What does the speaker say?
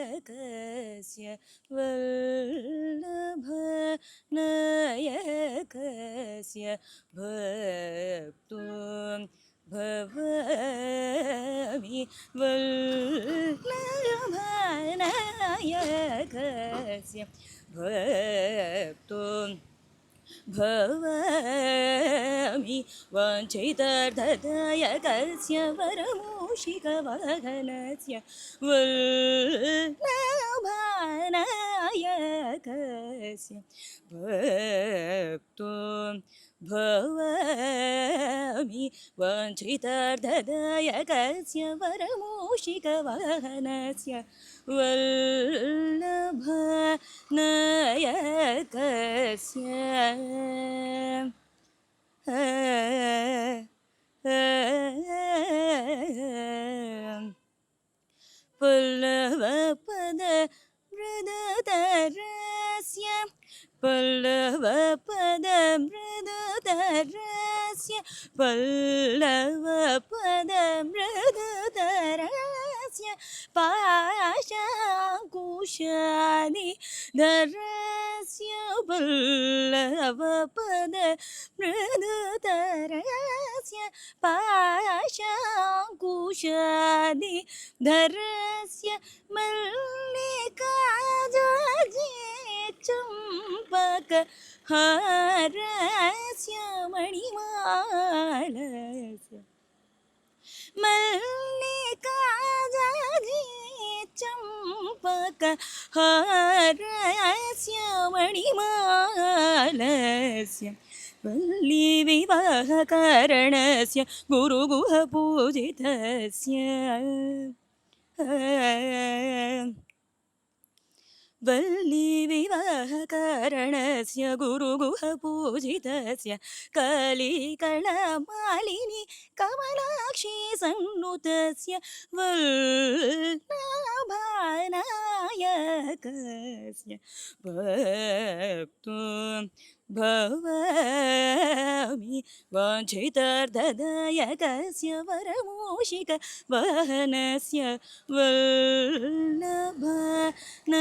वल्लभनायकस्य वल्लभनायकस्य भक्तो भवामि वल्लभनायकस्य भक्तो भवामि वाञ्छितार्थदायकस्य वरमूषिकवाहनस्य वल्लभनायकस्य भक्तो भवामि वाञ्छितार्थदायकस्य वरमूषिकवाहनस्य वल्लभनायकस्य पल्लवपद मृदुतरस्य पल्लवपद मृदुतरस्य पल्लवपद मृदुतरस्य पाशाङ्कुशादिधरस्य पल्लवपद मृदुतरस्य पाशाङ्कुशादिधरस्य मल्लिकार्जुने चम्पक हारस्य मणिमालस्य मल्लिकार्जुने चम्पक हारस्य मणिमालस्य वल्लीविवाहकारणस्य गुरुगुहपूजितस्य वल्लीविवाहकारणस्य गुरुगुहपूजितस्य कलिकलमालिनी कमलाक्षी संनुतस्य वल्लभनायकस्य भक्तो भवामि वाञ्छितार्थदायकस्य वरमूषिकवाहनस्य वल्लभनायकस्य